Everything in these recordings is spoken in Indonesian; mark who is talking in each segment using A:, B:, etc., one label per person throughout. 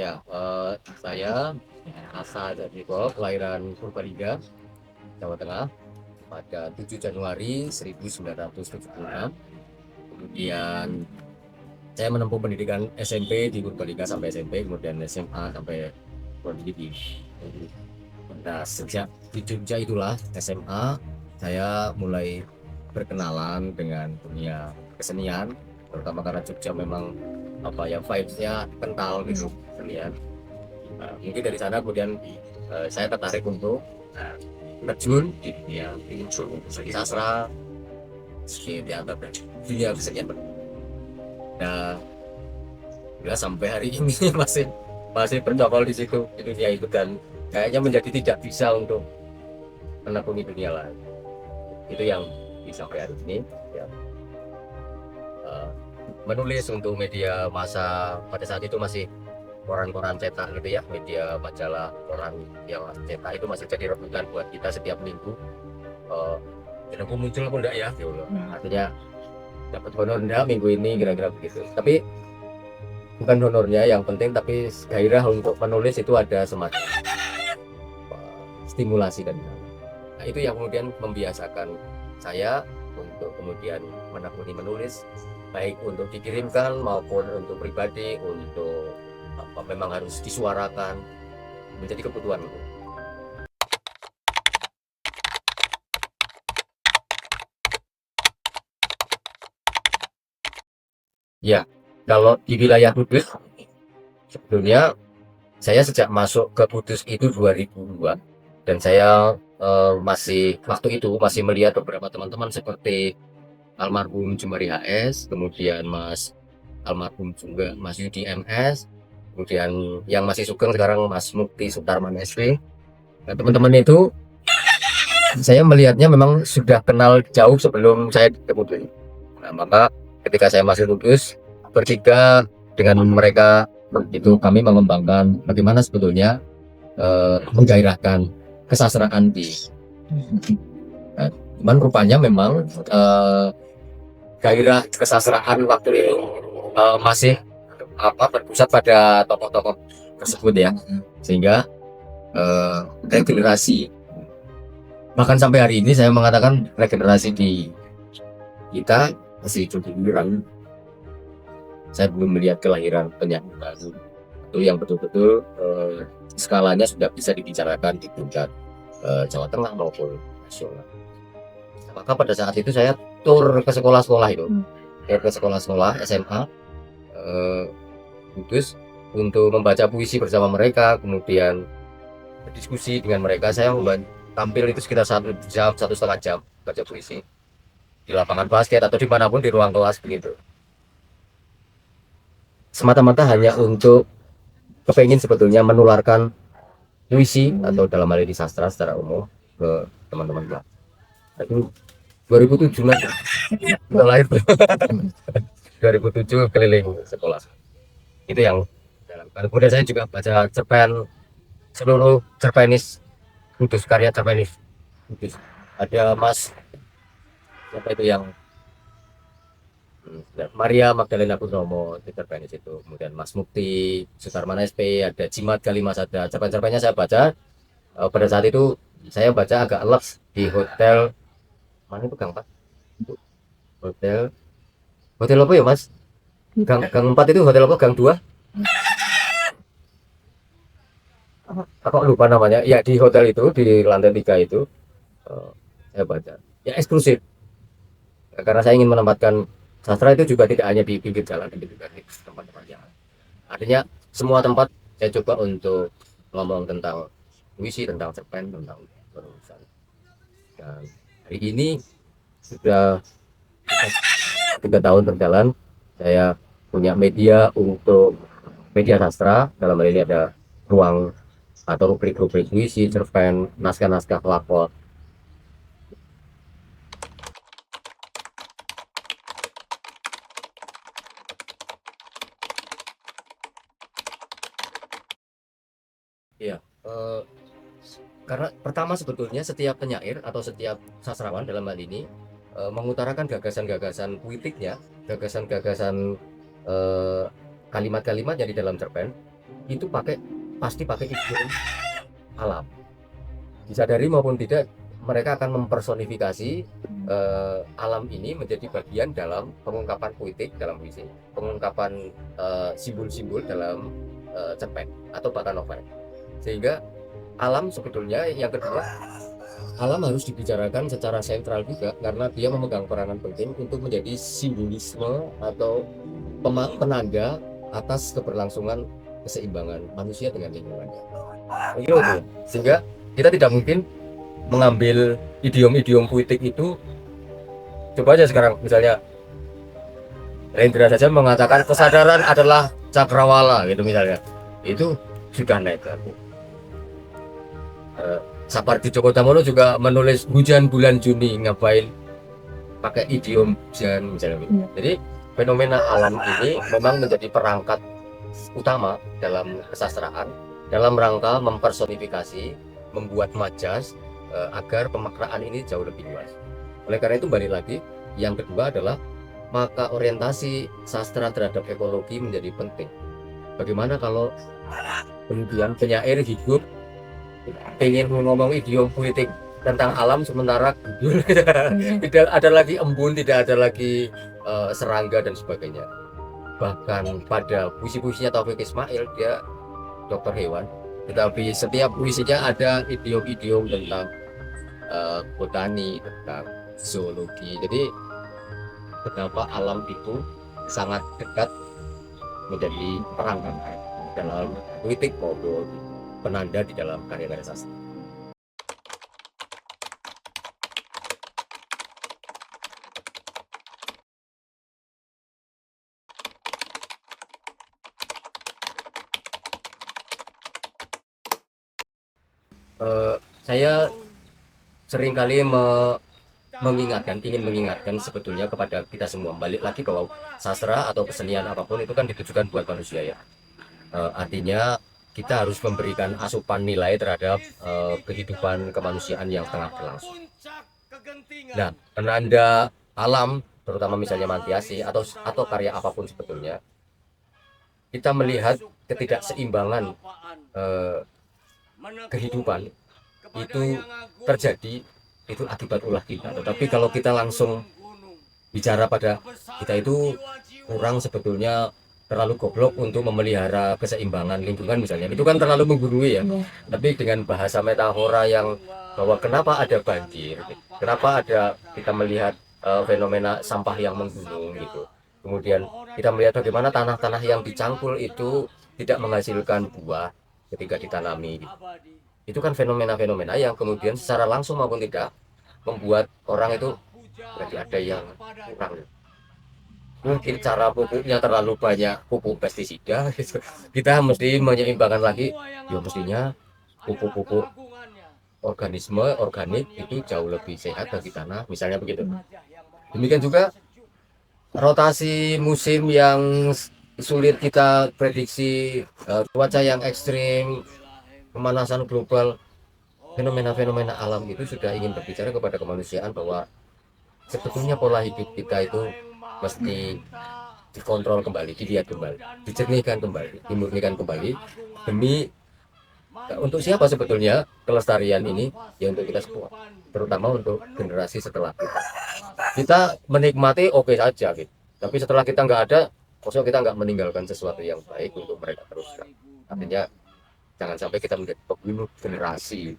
A: Ya, saya asal dari Depok, kelahiran Purbalingga, Jawa Tengah, pada 7 Januari 1976. Kemudian saya menempuh pendidikan SMP di Purbalingga sampai SMP, kemudian SMA sampai prodi. Nah, sejak di Jogja itulah SMA, saya mulai berkenalan dengan dunia kesenian, terutama karena Jogja memang apa ya vibes-nya kental gitu kesenian. Nah, mungkin dari sana kemudian saya tertarik untuk terjun di dunia seni sastra, seni teater dan dunia kesenian. Nah, ya sampai hari ini masih masih bercokol di situ di dunia itu dan kayaknya menjadi tidak bisa untuk menekuni dunia lain. Itu yang sampai hari ini ya, eh, menulis untuk media massa pada saat itu masih koran-koran cetak gitu ya, media majalah koran yang cetak itu masih jadi rebutan buat kita setiap minggu. Dan aku muncul pun enggak ya gitu loh. Artinya dapat honor enggak minggu ini kira-kira begitu. Tapi bukan honornya yang penting, tapi gairah untuk menulis itu ada semacam stimulasi dan nah, itu yang kemudian membiasakan saya untuk kemudian menekuni menulis, baik untuk dikirimkan maupun untuk pribadi, untuk apa memang harus disuarakan menjadi kebutuhan. Ya, kalau di wilayah Kudus sebetulnya saya sejak masuk ke Kudus itu 2002 dan saya masih waktu itu masih melihat beberapa teman-teman seperti almarhum Jumari HS, kemudian Mas almarhum juga Mas Yudi MS, kemudian yang masih sugeng sekarang Mas Mukti Sutarman SP. Nah, teman-teman itu saya melihatnya memang sudah kenal jauh sebelum saya ke Kudus. Nah, maka ketika saya masih Kudus bertiga dengan mereka itu kami mengembangkan bagaimana sebetulnya menggairahkan kesastraan di nah, cuman rupanya memang gairah kesastraan waktu itu masih berpusat pada tokoh-tokoh tersebut ya, sehingga regenerasi bahkan sampai hari ini saya mengatakan regenerasi di kita masih cukup kurang. Saya belum melihat kelahiran penyanyi baru itu yang betul-betul skalanya sudah bisa dibicarakan di tingkat Jawa Tengah maupun nasional. Maka pada saat itu saya tur ke sekolah-sekolah itu, ke sekolah-sekolah SMA Kudus untuk membaca puisi bersama mereka, kemudian berdiskusi dengan mereka. Saya tampil itu sekitar 1 jam, 1,5 jam baca puisi di lapangan basket atau dimanapun di ruang kelas begitu. Semata-mata hanya untuk kepengen sebetulnya menularkan puisi atau dalam hal ini sastra secara umum ke teman-teman kelas. Itu 2007 udah lahir 2007 keliling sekolah itu yang dilakukan. Kemudian saya juga baca cerpen seluruh cerpenis Kudus, karya cerpenis Kudus. Ada Mas siapa itu yang Maria Magdalena Purnomo di cerpenis itu, kemudian Mas Mukti Sutarman SP, ada Jimat Kalimas, ada cerpen-cerpennya saya baca. Pada saat itu saya baca agak leks di hotel mana itu Gang 4, hotel hotel apa ya Mas, Gang 4 itu hotel apa, Gang 2 apa lupa namanya ya, di hotel itu di lantai 3 itu saya baca ya eksklusif karena saya ingin menempatkan sastra itu juga tidak hanya di pinggir jalan, tapi juga di tempat-tempat yang artinya semua tempat saya coba untuk ngomong tentang puisi, tentang cerpen, tentang penulisan. Dan hari ini sudah 3 tahun berjalan saya punya media untuk media sastra, dalam hal ini ada ruang atau rubrik-rubrik puisi, cerpen, naskah-naskah pelakor. Iya, karena pertama sebetulnya setiap penyair atau setiap sastrawan dalam hal ini mengutarakan gagasan-gagasan puitiknya, gagasan-gagasan kalimat-kalimatnya di dalam cerpen itu pasti pakai idiom alam. Disadari maupun tidak, mereka akan mempersonifikasi alam ini menjadi bagian dalam pengungkapan puitik dalam puisi, pengungkapan simbol-simbol dalam cerpen atau bahkan novel. Sehingga alam sebetulnya yang kedua, alam harus dibicarakan secara sentral juga karena dia memegang peranan penting untuk menjadi simbolisme atau penanda atas keberlangsungan keseimbangan manusia dengan lingkungannya. Begitu. Sehingga kita tidak mungkin mengambil idiom-idiom puitik itu. Coba aja sekarang misalnya Rendra saja mengatakan kesadaran adalah cakrawala gitu misalnya, itu sudah naik aku. Sapardi Djoko Damono juga menulis hujan bulan Juni, ngapain pakai idiom hujan misalnya. Jadi fenomena alam ini memang menjadi perangkat utama dalam kesastraan dalam rangka mempersonifikasi, membuat majas agar pemaknaan ini jauh lebih luas. Oleh karena itu balik lagi, yang kedua adalah maka orientasi sastra terhadap ekologi menjadi penting. Bagaimana kalau kemudian penyair hidup pengen ngomong idiom politik tentang alam sementara tidak ada lagi embun, tidak ada lagi serangga dan sebagainya. Bahkan pada puisi-puisinya Taufik Ismail, dia dokter hewan, tetapi setiap puisinya ada idiom-idiom tentang botani, tentang zoologi. Jadi betapa alam itu sangat dekat menjadi perangkat dalam politik maupun penanda di dalam karya-karya sastra. Saya seringkali ingin mengingatkan sebetulnya kepada kita semua, balik lagi bahwa sastra atau kesenian apapun itu kan ditujukan buat manusia ya. Artinya kita harus memberikan asupan nilai terhadap kehidupan kemanusiaan yang tengah berlangsung. Nah, penanda alam, terutama misalnya Mantiasi atau karya apapun sebetulnya, kita melihat ketidakseimbangan kehidupan itu terjadi itu akibat ulah kita. Tetapi kalau kita langsung bicara pada kita itu kurang sebetulnya terlalu goblok untuk memelihara keseimbangan lingkungan misalnya, itu kan terlalu menggurui ya. Tapi dengan bahasa metafora yang bahwa kenapa ada banjir, kenapa ada kita melihat fenomena sampah yang menggunung gitu, kemudian kita melihat bagaimana tanah-tanah yang dicangkul itu tidak menghasilkan buah ketika ditanami gitu. Itu kan fenomena-fenomena yang kemudian secara langsung maupun tidak membuat orang itu berarti ada yang kurang. Mungkin cara pupuknya terlalu banyak pupuk pestisida, kita mesti menyeimbangkan lagi ya, mestinya pupuk-pupuk organisme organik itu jauh lebih sehat bagi tanah misalnya begitu. Demikian juga rotasi musim yang sulit kita prediksi, cuaca yang ekstrim, pemanasan global, fenomena-fenomena alam itu sudah ingin berbicara kepada kemanusiaan bahwa sebetulnya pola hidup kita itu mesti dikontrol kembali, dilihat kembali, dijernihkan kembali, dimurnikan kembali demi untuk siapa sebetulnya kelestarian ini ya, untuk kita semua, terutama untuk generasi setelah kita. Kita menikmati oke saja gitu, tapi setelah kita nggak ada, maksudnya kita nggak meninggalkan sesuatu yang baik untuk mereka teruskan. Artinya jangan sampai kita menjadi pembunuh generasi.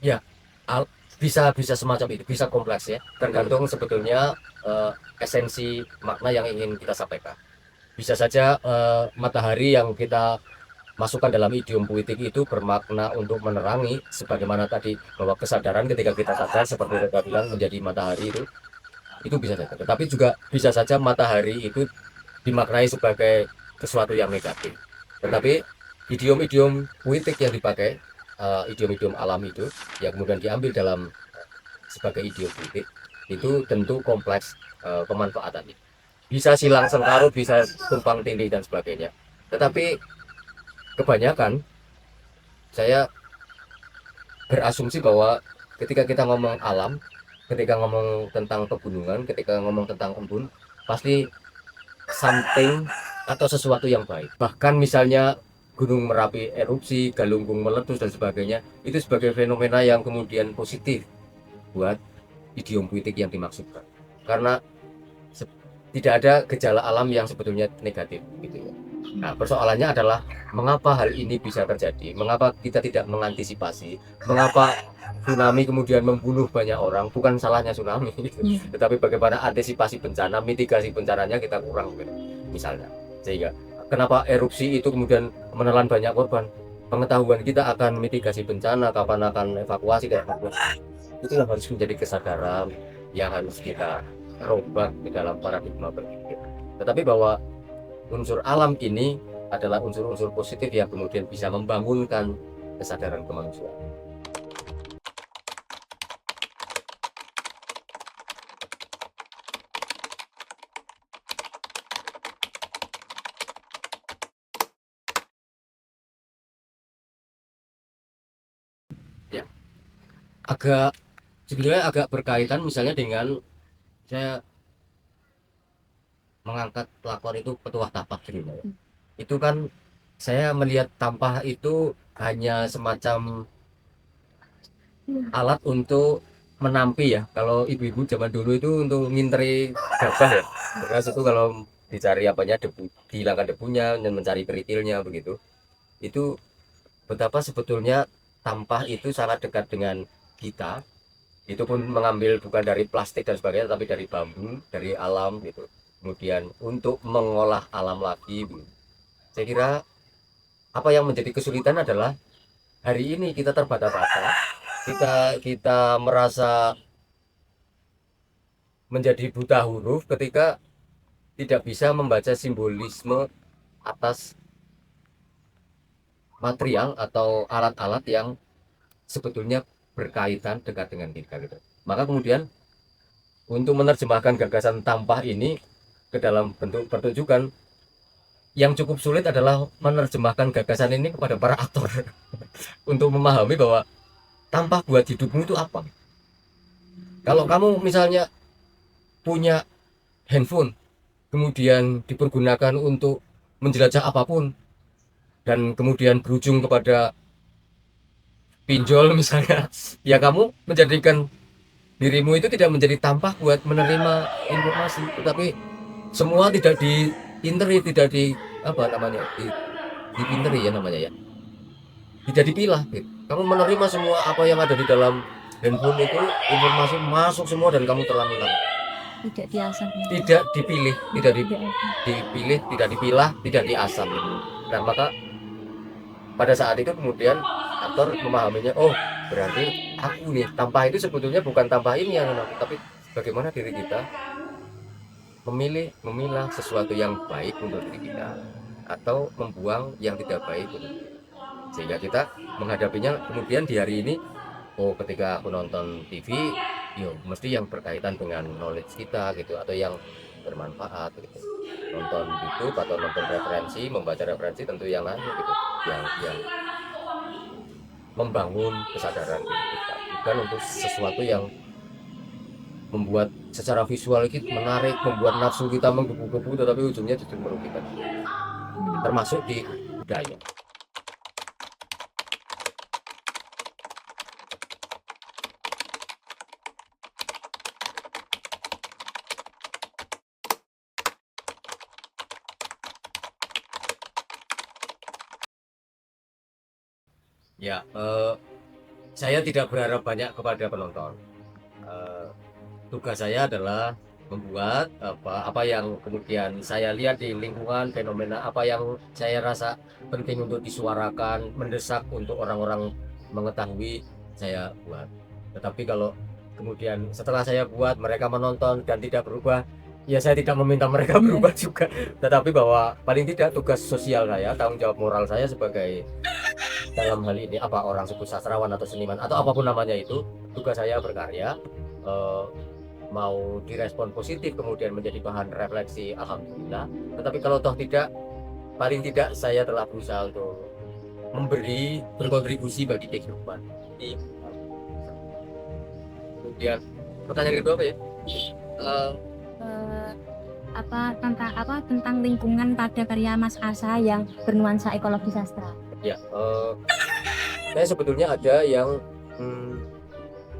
A: Ya, bisa semacam itu, bisa kompleks ya. Tergantung sebetulnya esensi makna yang ingin kita sampaikan. Bisa saja matahari yang kita masukkan dalam idiom puitik itu bermakna untuk menerangi, sebagaimana tadi bahwa kesadaran ketika kita sadar seperti kita bilang menjadi matahari itu bisa saja. Tetapi juga bisa saja matahari itu dimaknai sebagai sesuatu yang negatif. Tetapi idiom-idiom puitik yang dipakai, idiom-idiom alam itu yang kemudian diambil dalam sebagai idiom puitik itu tentu kompleks pemanfaatannya. Bisa silang sengkarut, bisa tumpang tindih dan sebagainya. Tetapi kebanyakan saya berasumsi bahwa ketika kita ngomong alam, ketika ngomong tentang pegunungan, ketika ngomong tentang embun, pasti something atau sesuatu yang baik. Bahkan misalnya Gunung Merapi erupsi, Galunggung meletus dan sebagainya, itu sebagai fenomena yang kemudian positif buat idiom puitik yang dimaksudkan. Karena tidak ada gejala alam yang sebetulnya negatif gitu ya. Nah, persoalannya adalah mengapa hal ini bisa terjadi? Mengapa kita tidak mengantisipasi? Mengapa tsunami kemudian membunuh banyak orang? Bukan salahnya tsunami, tetapi bagaimana antisipasi bencana, mitigasi bencananya kita kurang, misalnya. Sehingga kenapa erupsi itu kemudian menelan banyak korban? Pengetahuan kita akan mitigasi bencana, kapan akan evakuasi kayak gitu. Itulah harus menjadi kesadaran yang harus kita robah di dalam paradigma berpikir. Tetapi bahwa unsur alam ini adalah unsur-unsur positif yang kemudian bisa membangunkan kesadaran kemanusiaan. Ya, agak sebenarnya agak berkaitan misalnya dengan saya mengangkat pelakor itu petuah tapak gitu ya. Itu kan saya melihat tampah itu hanya semacam alat untuk menampi ya. Kalau ibu-ibu zaman dulu itu untuk nginteri gabah ya. Beras itu kalau dicari apanya debu, dihilangkan debunya dan mencari keritilnya begitu. Itu betapa sebetulnya tampah itu sangat dekat dengan kita. Itu pun mengambil bukan dari plastik dan sebagainya, tapi dari bambu, dari alam gitu. Kemudian untuk mengolah alam lagi. Saya kira apa yang menjadi kesulitan adalah hari ini kita terbata-bata, kita merasa menjadi buta huruf ketika tidak bisa membaca simbolisme atas material atau alat-alat yang sebetulnya berkaitan dekat dengan kita gitu. Maka kemudian untuk menerjemahkan gagasan tampah ini ke dalam bentuk pertunjukan, yang cukup sulit adalah menerjemahkan gagasan ini kepada para aktor untuk memahami bahwa tampah buat hidupmu itu apa. Kalau kamu misalnya punya handphone kemudian dipergunakan untuk menjelajah apapun dan kemudian berujung kepada pinjol misalnya, ya kamu menjadikan dirimu itu tidak menjadi tampah buat menerima informasi, tetapi semua tidak diinteri, tidak di apa namanya, diinteri ya namanya ya, tidak dipilah gitu. Kamu menerima semua apa yang ada di dalam handphone itu, informasi masuk semua dan kamu telan mentah,
B: Tidak diasah.
A: tidak dipilih, tidak dipilih, tidak dipilah, tidak diasah. Nah maka pada saat itu kemudian aktor memahaminya, oh berarti aku nih tampah itu sebetulnya bukan tampah ini yang tapi bagaimana diri kita memilah sesuatu yang baik untuk diri kita atau membuang yang tidak baik untuk diri kita. Sehingga kita menghadapinya kemudian di hari ini, oh ketika aku nonton TV yo mesti yang berkaitan dengan knowledge kita gitu atau yang bermanfaat gitu. Nonton YouTube atau nonton referensi, membaca referensi tentu yang lain gitu, yang membangun kesadaran diri kita, bukan untuk sesuatu yang membuat secara visual kita menarik, membuat nafsu kita menggebu-gebu, tetapi ujungnya justru merugikan, termasuk di budaya. Ya, saya tidak berharap banyak kepada penonton. Eh, Tugas saya adalah membuat apa yang kemudian saya lihat di lingkungan, fenomena apa yang saya rasa penting untuk disuarakan, mendesak untuk orang-orang mengetahui, saya buat. Tetapi kalau kemudian setelah saya buat mereka menonton dan tidak berubah, ya saya tidak meminta mereka berubah juga. Tetapi bahwa paling tidak tugas sosial saya, tanggung jawab moral saya sebagai dalam hal ini apa orang sebut sastrawan atau seniman atau apapun namanya itu, tugas saya berkarya, eh, mau direspon positif kemudian menjadi bahan refleksi alhamdulillah, tetapi kalau toh tidak, paling tidak saya telah berusaha untuk memberi berkontribusi bagi kehidupan. Kemudian pertanyaan kedua apa ya? Eh,
B: Eh, tentang lingkungan pada karya Mas Asa yang bernuansa ekologi sastra.
A: ya, saya sebetulnya ada yang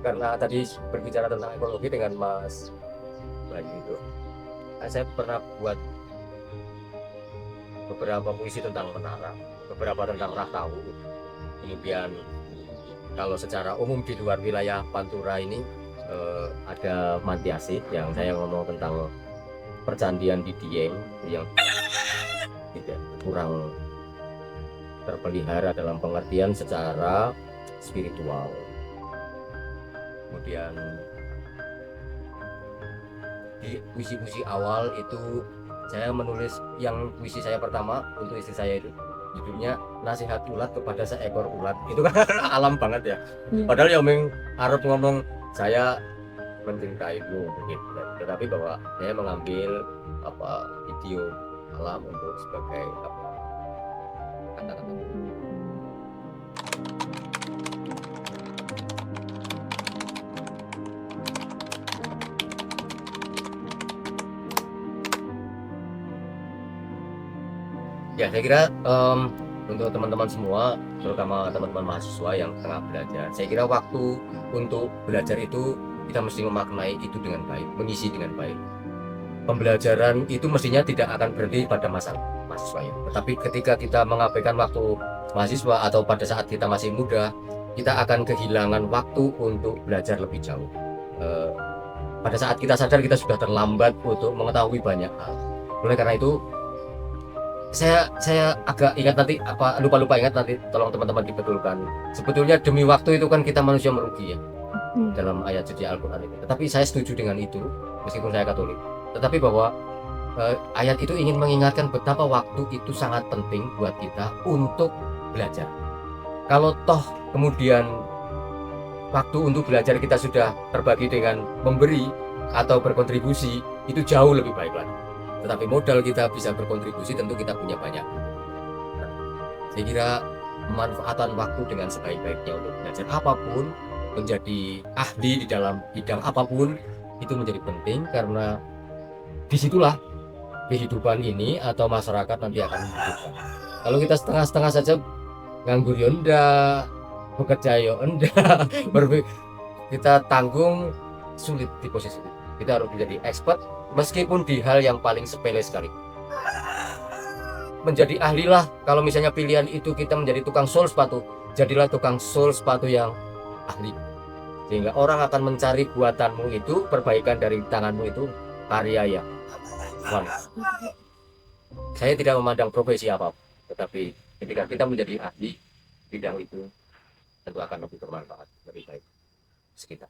A: karena tadi berbicara tentang ekologi dengan Mas Bayu itu, saya pernah buat beberapa puisi tentang menara, beberapa tentang Rahtawu. Kemudian kalau secara umum di luar wilayah Pantura ini ada Mantiasi yang saya ngomong tentang percandian di Dieng yang tidak kurang terpelihara dalam pengertian secara spiritual. Kemudian di puisi-puisi awal itu saya menulis yang puisi saya pertama untuk istri saya itu judulnya Nasihat Ulat Kepada Seekor Ulat. Itu kan alam banget ya. Padahal yang Arab ngomong saya mencintaimu begitu. Tetapi bahwa saya mengambil video alam untuk sebagai kata-kata. Ya, saya kira untuk teman-teman semua, terutama teman-teman mahasiswa yang tengah belajar, saya kira waktu untuk belajar itu kita mesti memaknai itu dengan baik, mengisi dengan baik. Pembelajaran itu mestinya tidak akan berhenti pada masa mahasiswa ya. Tetapi ketika kita mengabaikan waktu mahasiswa atau pada saat kita masih muda, kita akan kehilangan waktu untuk belajar lebih jauh. Pada saat kita sadar kita sudah terlambat untuk mengetahui banyak hal. Oleh karena itu, saya agak ingat nanti lupa ingat nanti, tolong teman-teman dibetulkan. Sebetulnya demi waktu itu kan kita manusia merugi ya, dalam ayat suci Al-Quran itu. Tetapi saya setuju dengan itu meskipun saya Katolik. Tetapi bahwa ayat itu ingin mengingatkan betapa waktu itu sangat penting buat kita untuk belajar. Kalau toh kemudian waktu untuk belajar kita sudah terbagi dengan memberi atau berkontribusi, itu jauh lebih baik lagi. Tetapi modal kita bisa berkontribusi tentu kita punya banyak. Saya kira pemanfaatan waktu dengan sebaik-baiknya untuk belajar apapun, menjadi ahli di dalam bidang apapun, itu menjadi penting karena disitulah kehidupan ini atau masyarakat nanti akan menghidupkan. Kalau kita setengah-setengah saja, nganggur yonda, bekerja yonda, kita tanggung, sulit di posisi itu. Kita harus menjadi expert meskipun di hal yang paling sepele sekali. Menjadi ahlilah, kalau misalnya pilihan itu kita menjadi tukang sol sepatu, jadilah tukang sol sepatu yang ahli. Sehingga orang akan mencari buatanmu itu, perbaikan dari tanganmu itu karya ya. Saya tidak memandang profesi apa, tetapi ketika kita menjadi ahli bidang itu, tentu akan lebih bermanfaat, lebih baik sekitar.